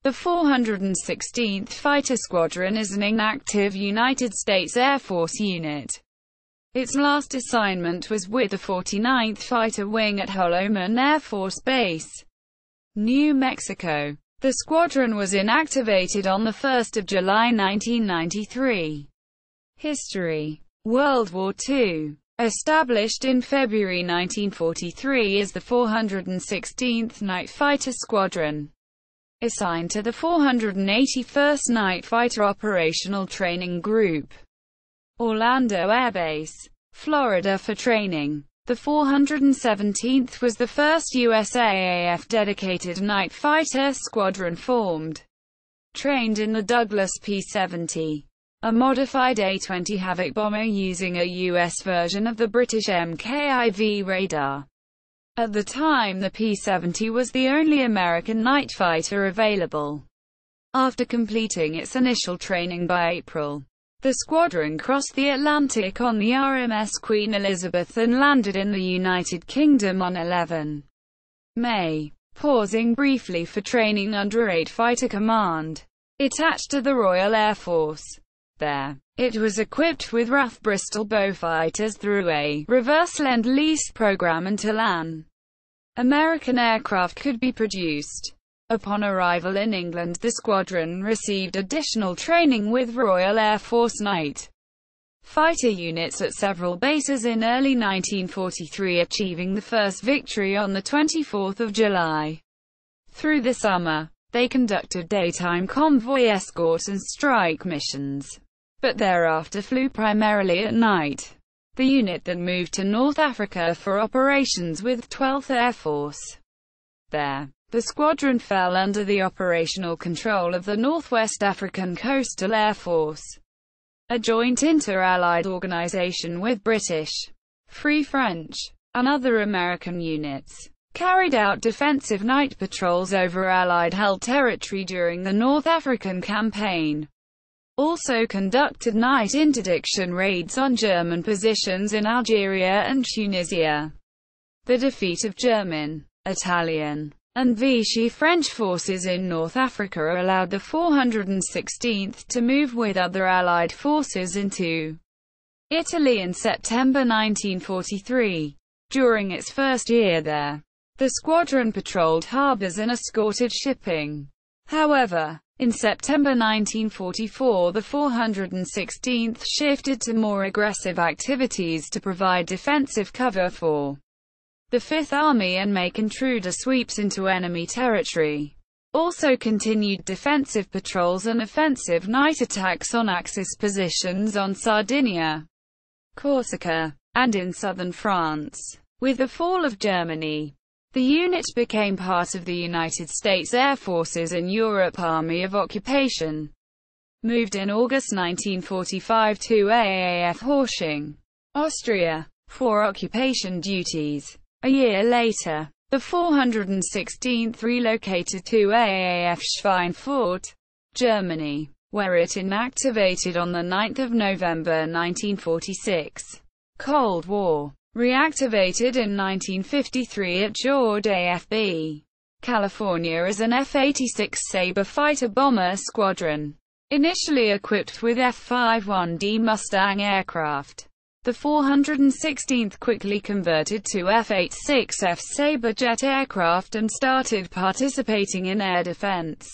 The 416th Fighter Squadron is an inactive United States Air Force unit. Its last assignment was with the 49th Fighter Wing at Holloman Air Force Base, New Mexico. The squadron was inactivated on 1 July 1993. History: World War II. Established in February 1943 as the 416th Night Fighter Squadron. Assigned to the 481st Night Fighter Operational Training Group, Orlando Air Base, Florida for training. The 417th was the first USAAF dedicated night fighter squadron formed. Trained in the Douglas P-70, a modified A-20 Havoc bomber using a U.S. version of the British MKIV radar. At the time, the P-70 was the only American night fighter available. After completing its initial training by April, the squadron crossed the Atlantic on the RMS Queen Elizabeth and landed in the United Kingdom on 11 May, pausing briefly for training under 8 Fighter Command. Attached to the Royal Air Force. There, it was equipped with RAF Bristol Beaufighters through a reverse Lend-Lease program until an American aircraft could be produced. Upon arrival in England, the squadron received additional training with Royal Air Force night fighter units at several bases in early 1943, achieving the first victory on 24 July. Through the summer, they conducted daytime convoy escort and strike missions, but thereafter flew primarily at night. The unit then moved to North Africa for operations with 12th Air Force. There, the squadron fell under the operational control of the Northwest African Coastal Air Force, a joint inter-allied organization with British, Free French, and other American units. Carried out defensive night patrols over Allied-held territory during the North African Campaign. Also conducted night interdiction raids on German positions in Algeria and Tunisia. The defeat of German, Italian, and Vichy French forces in North Africa allowed the 416th to move with other Allied forces into Italy in September 1943. During its first year there, the squadron patrolled harbors and escorted shipping. However, in September 1944, the 416th shifted to more aggressive activities to provide defensive cover for the Fifth Army and make intruder sweeps into enemy territory. Also continued defensive patrols and offensive night attacks on Axis positions on Sardinia, Corsica, and in southern France. With the fall of Germany, the unit became part of the United States Air Forces in Europe Army of Occupation. Moved in August 1945 to AAF Horsching, Austria, for occupation duties. A year later, the 416th relocated to AAF Schweinfurt, Germany, where it inactivated on 9 November 1946. Cold War. Reactivated in 1953 at George AFB, California as an F-86 Sabre fighter bomber squadron. Initially equipped with F-51D Mustang aircraft, the 416th quickly converted to F-86F Sabre jet aircraft and started participating in air defense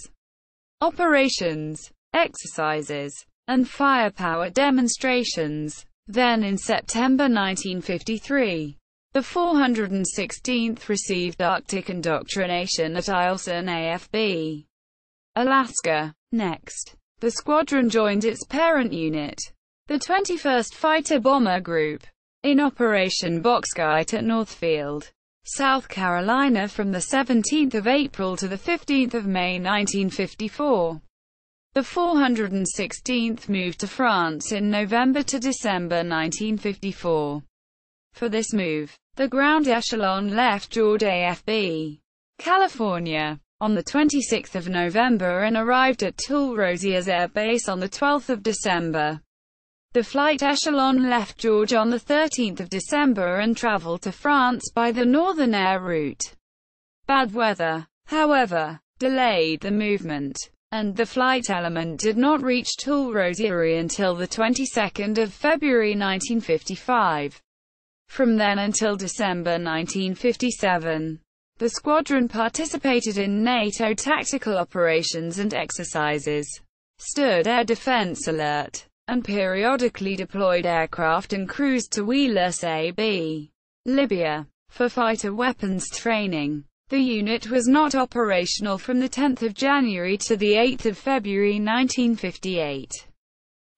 operations, exercises, and firepower demonstrations. Then in September 1953, the 416th received Arctic indoctrination at Eielson AFB, Alaska. Next, the squadron joined its parent unit, the 21st Fighter Bomber Group, in Operation Boxkite at Northfield, South Carolina from 17 April to 15 May 1954. The 416th moved to France in November to December 1954. For this move, the ground echelon left George AFB, California, on 26 November and arrived at Toul Rosiers Air Base on 12 December. The flight echelon left George on 13 December and traveled to France by the Northern Air route. Bad weather, however, delayed the movement, and the flight element did not reach Toul Rosieri until the 22nd of February 1955. From then until December 1957, the squadron participated in NATO tactical operations and exercises, stood air defense alert, and periodically deployed aircraft and crews to Wheelus AB, Libya, for fighter weapons training. The unit was not operational from the 10th of January to the 8th of February 1958.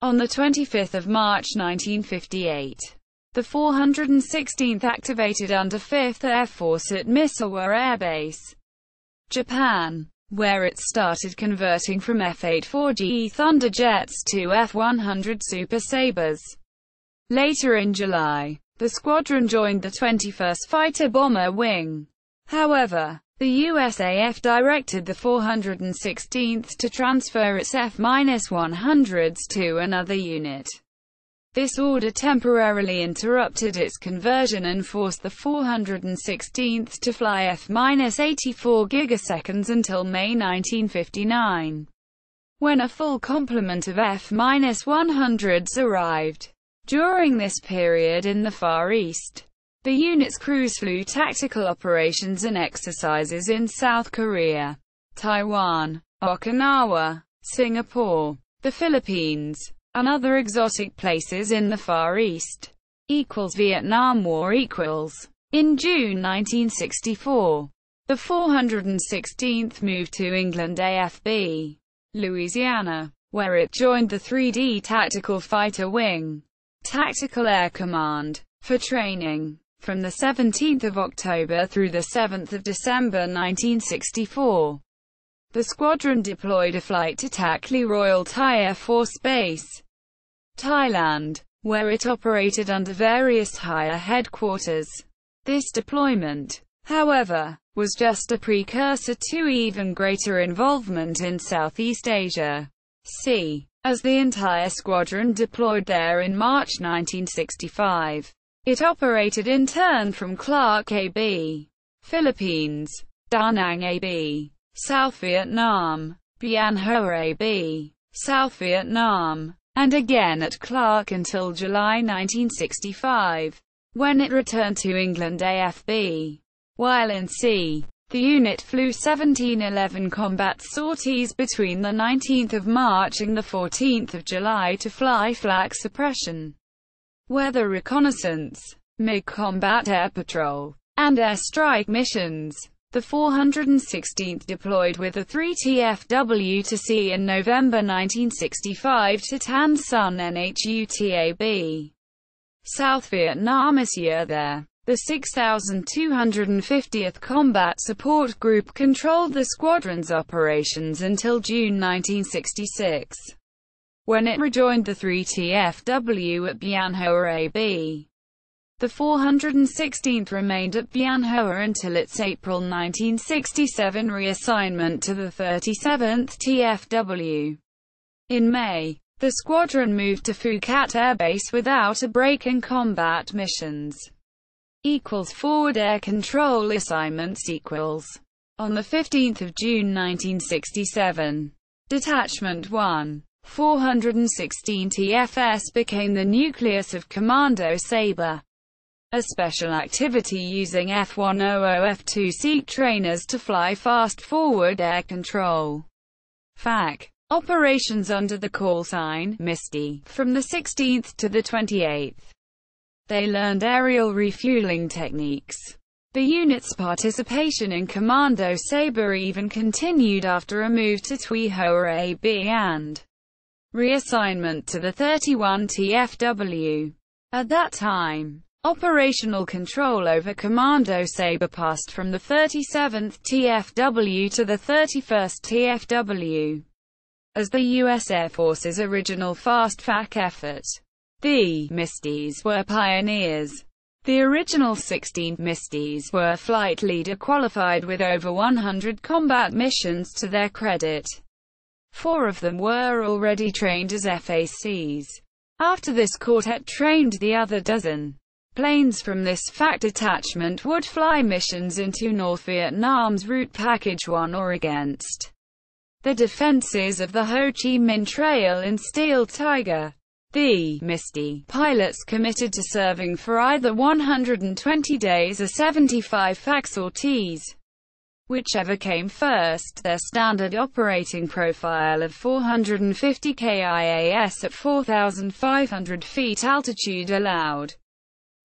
On the 25th of March 1958, the 416th activated under 5th Air Force at Misawa Air Base, Japan, where it started converting from F-84G Thunderjets to F-100 Super Sabres. Later in July, the squadron joined the 21st Fighter Bomber Wing. However, the USAF directed the 416th to transfer its F-100s to another unit. This order temporarily interrupted its conversion and forced the 416th to fly F-84 gigaseconds until May 1959, when a full complement of F-100s arrived. During this period in the Far East, the unit's crews flew tactical operations and exercises in South Korea, Taiwan, Okinawa, Singapore, the Philippines, and other exotic places in the Far East. Vietnam War. In June 1964, the 416th moved to England AFB, Louisiana, where it joined the 3D Tactical Fighter Wing, Tactical Air Command, for training. From the 17th of October through the 7th of December 1964, the squadron deployed a flight to Takli Royal Thai Air Force Base, Thailand, where it operated under various higher headquarters. This deployment, however, was just a precursor to even greater involvement in Southeast Asia, as the entire squadron deployed there in March 1965. It operated in turn from Clark AB, Philippines, Da Nang AB, South Vietnam, Bien Hoa AB, South Vietnam, and again at Clark until July 1965, when it returned to England AFB. While in sea, the unit flew 1711 combat sorties between the 19th of March and the 14th of July to fly flak suppression, weather reconnaissance, MiG-combat air patrol, and airstrike missions. The 416th deployed with a 3TFW to sea in November 1965 to Tan Son Nhutab, South Vietnam. This year there, the 6,250th Combat Support Group controlled the squadron's operations until June 1966, when it rejoined the 3TFW at Bien Hoa AB. The 416th remained at Bien Hoa until its April 1967 reassignment to the 37th TFW. In May, the squadron moved to Phuket Air Base without a break in combat missions. Forward air control assignments. On the 15th of June 1967, Detachment 1, 416 TFS became the nucleus of Commando Sabre, a special activity using F-100 F-2 trainers to fly fast forward air control (FAC) operations under the call sign Misty from the 16th to the 28th. They learned aerial refueling techniques. The unit's participation in Commando Sabre even continued after a move to Tui Hoa AB and reassignment to the 31 TFW. At that time, operational control over Commando Sabre passed from the 37th TFW to the 31st TFW. As the U.S. Air Force's original fast FAC effort, the Misties were pioneers. The original 16 Misties were flight leader qualified with over 100 combat missions to their credit. 4 of them were already trained as FACs. After this quartet trained the other dozen, Planes from this FAC detachment would fly missions into North Vietnam's Route Package 1 or against the defenses of the Ho Chi Minh Trail in Steel Tiger. The Misty pilots committed to serving for either 120 days or 75 FAC sorties, whichever came first. Their standard operating profile of 450 KIAS at 4,500 feet altitude allowed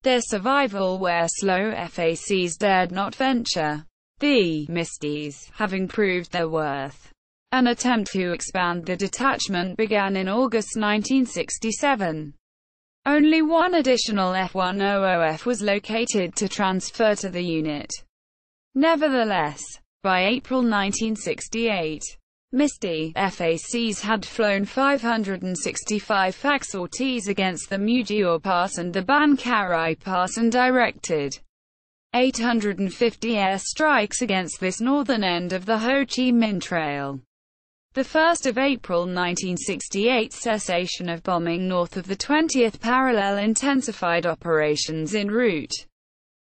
their survival where slow FACs dared not venture. The Misties, having proved their worth, an attempt to expand the detachment began in August 1967. Only one additional F-100F was located to transfer to the unit. Nevertheless, by April 1968, Misty FACs had flown 565 FAC sorties against the Mujior Pass and the Ban Karai Pass and directed 850 airstrikes against this northern end of the Ho Chi Minh Trail. The 1st of April 1968 cessation of bombing north of the 20th parallel intensified operations en route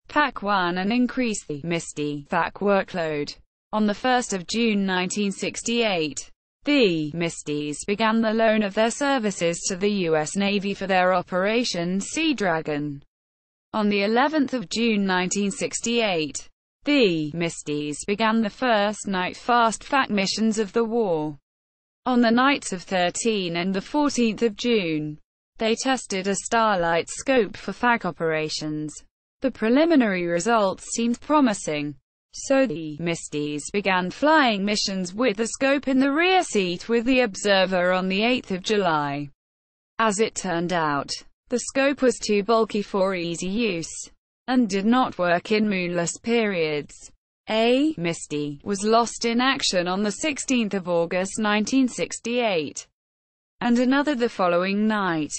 Pac 1 and increased the Misty FAC workload. On the 1st of June 1968, the Misties began the loan of their services to the U.S. Navy for their Operation Sea Dragon. On the 11th of June 1968, the Misties began the first night fast FAC missions of the war. On the nights of 13 and the 14th of June, they tested a Starlight scope for FAC operations. The preliminary results seemed promising, so the Misties began flying missions with the scope in the rear seat with the observer on the 8th of July. As it turned out, the scope was too bulky for easy use, and did not work in moonless periods. A Misty was lost in action on the 16th of August 1968, and another the following night.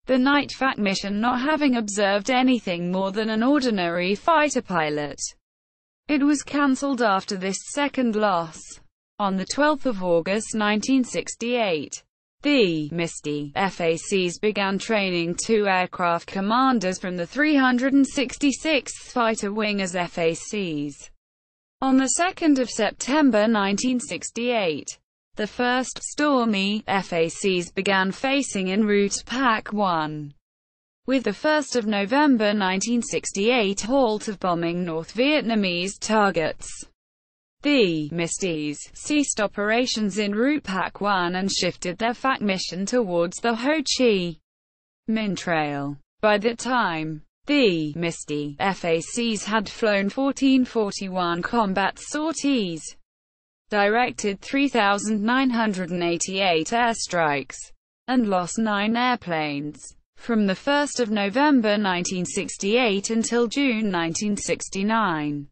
The night FAC mission not having observed anything more than an ordinary fighter pilot. It was cancelled after this second loss. On the 12th of August 1968, the Misty FACs began training 2 aircraft commanders from the 366th Fighter Wing as FACs. On the 2nd of September 1968, the first Stormy FACs began facing en route Pac 1. With the 1st of November 1968 halt of bombing North Vietnamese targets, the Misties ceased operations en route Pac 1 and shifted their FAC mission towards the Ho Chi Minh Trail. By that time, the Misty FACs had flown 1441 combat sorties, directed 3,988 airstrikes, and lost 9 airplanes. From the 1st of November 1968 until June 1969,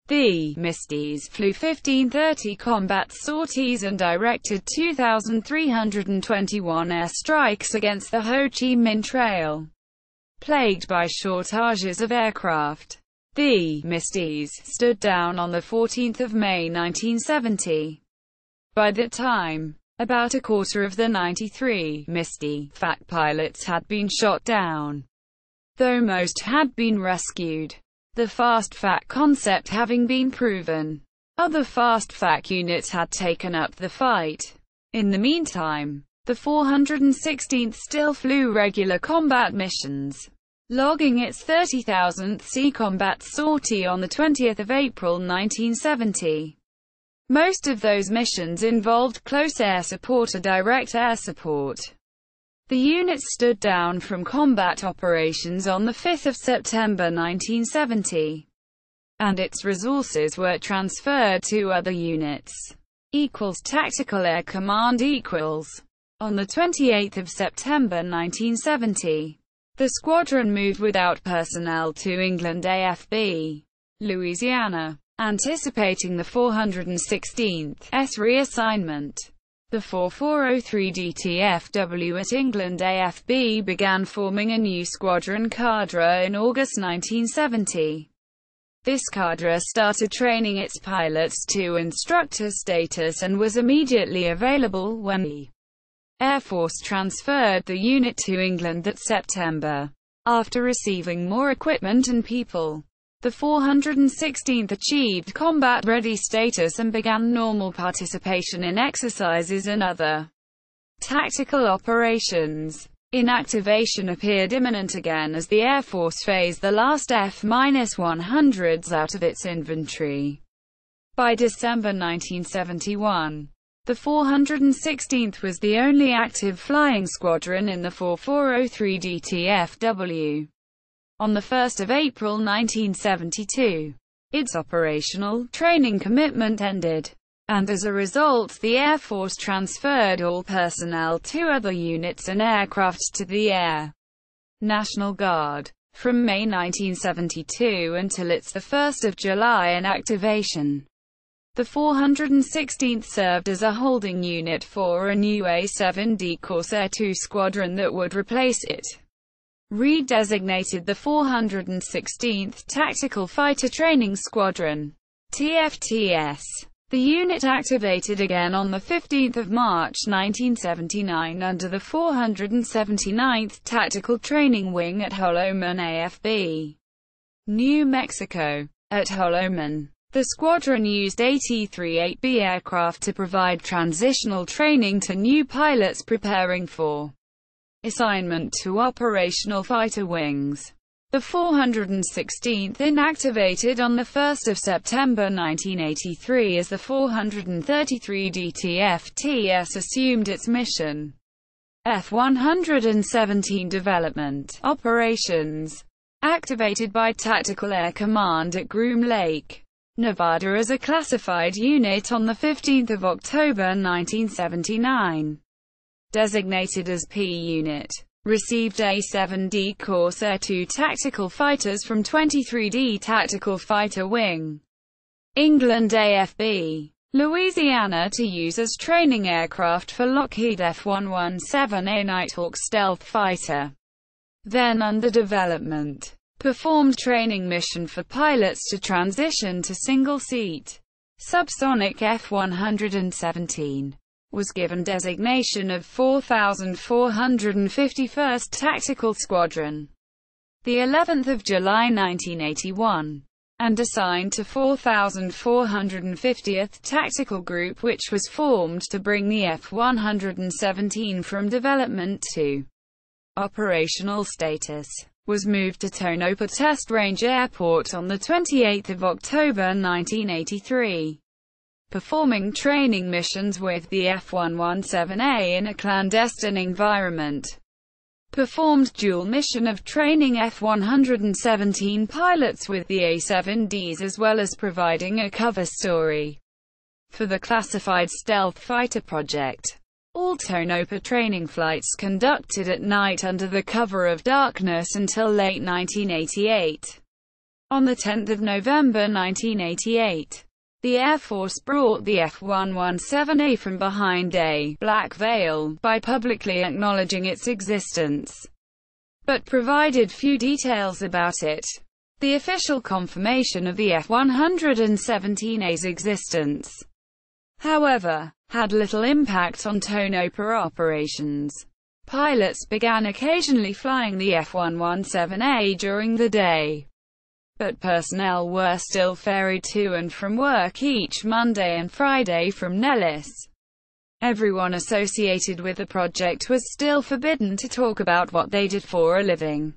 the Misties flew 1530 combat sorties and directed 2,321 airstrikes against the Ho Chi Minh Trail. Plagued by shortages of aircraft, the Misties stood down on the 14th of May 1970. By that time, about a quarter of the 93 Misty FAC pilots had been shot down, though most had been rescued. The fast FAC concept having been proven, other fast FAC units had taken up the fight. In the meantime, the 416th still flew regular combat missions, logging its 30,000th Sea Combat sortie on the 20th of April 1970. Most of those missions involved close air support or direct air support. The unit stood down from combat operations on the 5th of September 1970, and its resources were transferred to other units. Tactical Air Command equals. On the 28th of September 1970, the squadron moved without personnel to England AFB, Louisiana, anticipating the 416th's reassignment. The 4403 DTFW at England AFB began forming a new squadron cadre in August 1970. This cadre started training its pilots to instructor status and was immediately available when the Air Force transferred the unit to England that September. After receiving more equipment and people, the 416th achieved combat-ready status and began normal participation in exercises and other tactical operations. Inactivation appeared imminent again as the Air Force phased the last F-100s out of its inventory. By December 1971, the 416th was the only active flying squadron in the 4403 DTFW. On 1 April 1972, its operational training commitment ended, and as a result the Air Force transferred all personnel to other units and aircraft to the Air National Guard. From May 1972 until its 1 July inactivation, the 416th served as a holding unit for a new A-7D Corsair II squadron that would replace it. Redesignated the 416th Tactical Fighter Training Squadron, TFTS. The unit activated again on 15 March 1979 under the 479th Tactical Training Wing at Holloman AFB, New Mexico. At Holloman, the squadron used AT-38B aircraft to provide transitional training to new pilots preparing for assignment to operational fighter wings. The 416th inactivated on 1 September 1983 as the 433 DTFTS assumed its mission. F-117 development operations. Activated by Tactical Air Command at Groom Lake, Nevada as a classified unit on 15 October 1979. Designated as P Unit. Received A-7D Corsair II tactical fighters from 23D Tactical Fighter Wing, England AFB, Louisiana to use as training aircraft for Lockheed F-117A Nighthawk stealth fighter. Then under development. Performed training mission for pilots to transition to single-seat subsonic F-117. Was given designation of 4451st Tactical Squadron, the 11th of July 1981, and assigned to 4450th Tactical Group, which was formed to bring the F-117 from development to operational status. Was moved to Tonopah Test Range Airport on 28 October 1983. Performing training missions with the F-117A in a clandestine environment. Performed dual mission of training F-117 pilots with the A-7Ds as well as providing a cover story for the classified stealth fighter project. All Tonopah training flights conducted at night under the cover of darkness until late 1988. On 10 November 1988, the Air Force brought the F-117A from behind a black veil by publicly acknowledging its existence, but provided few details about it. The official confirmation of the F-117A's existence, however, had little impact on Tonopah operations. Pilots began occasionally flying the F-117A during the day, but personnel were still ferried to and from work each Monday and Friday from Nellis. Everyone associated with the project was still forbidden to talk about what they did for a living,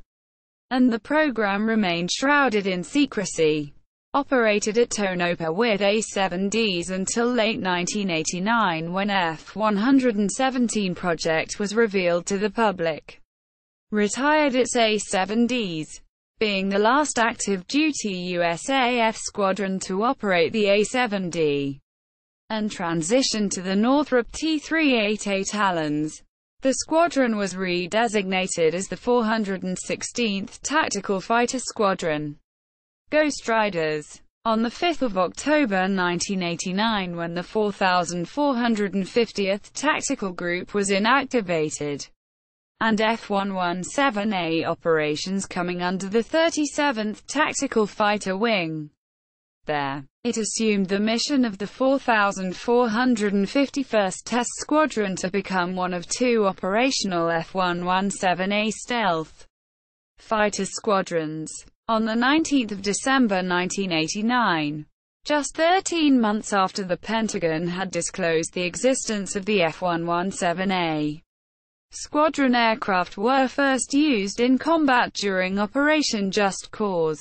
and the program remained shrouded in secrecy. Operated at Tonopah with A-7Ds until late 1989 when F-117 project was revealed to the public. Retired its A-7Ds, being the last active-duty USAF squadron to operate the A-7D, and transitioned to the Northrop T-388 Allens. The squadron was redesignated as the 416th Tactical Fighter Squadron, Ghost Riders, on 5 October 1989 when the 4450th Tactical Group was inactivated, and F-117A operations coming under the 37th Tactical Fighter Wing. There, it assumed the mission of the 4451st Test Squadron to become one of two operational F-117A stealth fighter squadrons. On 19 December 1989, just 13 months after the Pentagon had disclosed the existence of the F-117A, squadron aircraft were first used in combat during Operation Just Cause.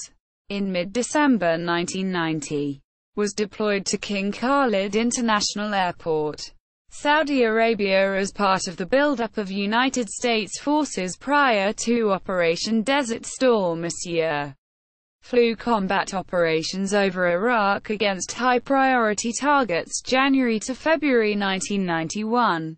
In mid-December 1990, was deployed to King Khalid International Airport, Saudi Arabia as part of the buildup of United States forces prior to Operation Desert Storm. Monsieur flew combat operations over Iraq against high-priority targets January to February 1991.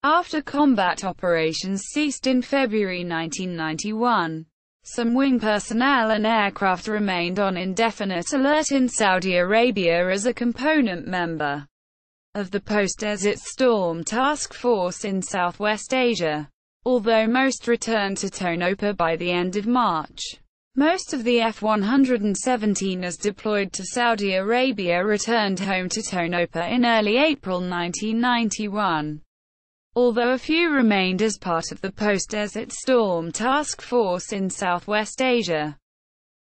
After combat operations ceased in February 1991, some wing personnel and aircraft remained on indefinite alert in Saudi Arabia as a component member of the post-Desert Storm Task Force in Southwest Asia, although most returned to Tonopah by the end of March. Most of the F-117s deployed to Saudi Arabia returned home to Tonopah in early April 1991, although a few remained as part of the post-Desert Storm Task Force in Southwest Asia.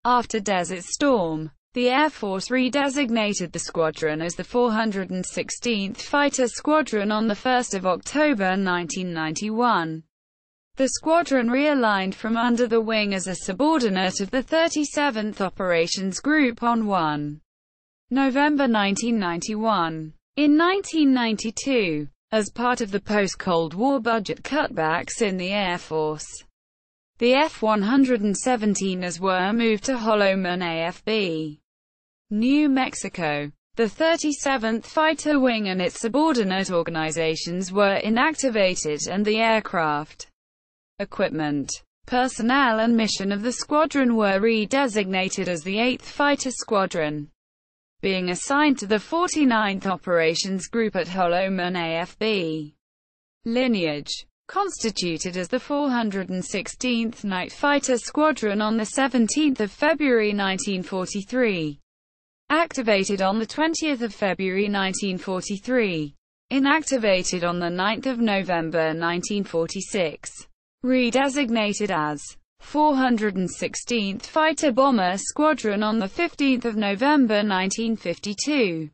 After Desert Storm, the Air Force redesignated the squadron as the 416th Fighter Squadron on 1 October 1991. The squadron realigned from under the wing as a subordinate of the 37th Operations Group on 1 November 1991. In 1992, as part of the post-Cold War budget cutbacks in the Air Force, the F-117s were moved to Holloman AFB, New Mexico. The 37th Fighter Wing and its subordinate organizations were inactivated and the aircraft, equipment, personnel and mission of the squadron were redesignated as the 8th Fighter Squadron, being assigned to the 49th Operations Group at Holloman AFB. Lineage. Constituted as the 416th Night Fighter Squadron on 17 February 1943. Activated on 20 February 1943. Inactivated on 9 November 1946. Redesignated as 416th Fighter Bomber Squadron on 15 November 1952.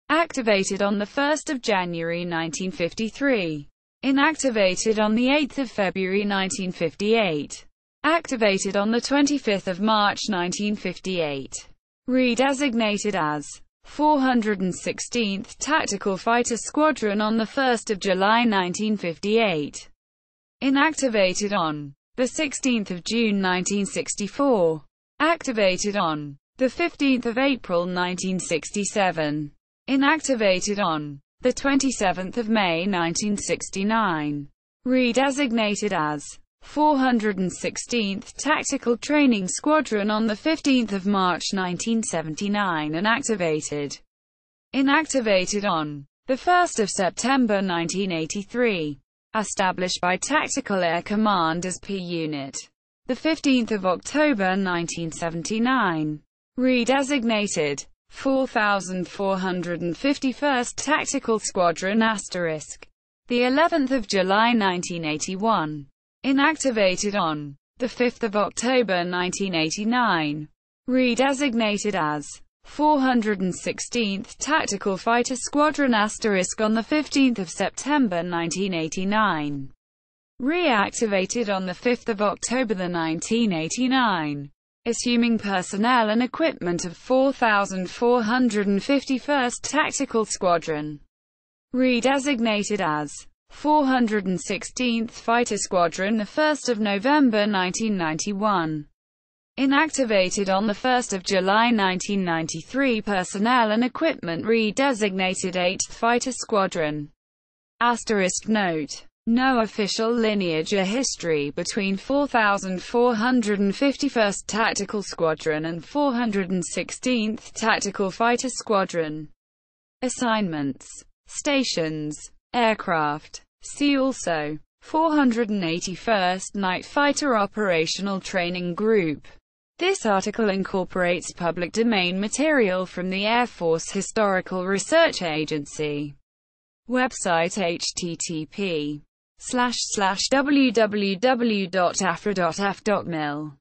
Activated on 1 January 1953. Inactivated on 8 February 1958. Activated on 25 March 1958. Redesignated as 416th Tactical Fighter Squadron on 1 July 1958. Inactivated on 16 June 1964. Activated on 15 April 1967. Inactivated on 27 May 1969. Redesignated as 416th Tactical Training Squadron on 15 March 1979 and activated. Inactivated on 1 September 1983. Established by Tactical Air Command as P Unit. 15 October 1979. Redesignated. 4451st Tactical Squadron *. The 11th of July 1981. Inactivated on 5 October 1989. Redesignated as 416th Tactical Fighter Squadron * on 15 September 1989. Reactivated on 5 October 1989. Assuming personnel and equipment of 4451st Tactical Squadron. Redesignated as 416th Fighter Squadron 1 November 1991. Inactivated on 1 July 1993. Personnel and equipment redesignated 8th Fighter Squadron. Note: no official lineage or history between 4451st Tactical Squadron and 416th Tactical Fighter Squadron. Assignments, stations, aircraft. See also 481st Night Fighter Operational Training Group. This article incorporates public domain material from the Air Force Historical Research Agency website. http www.afra.f.mil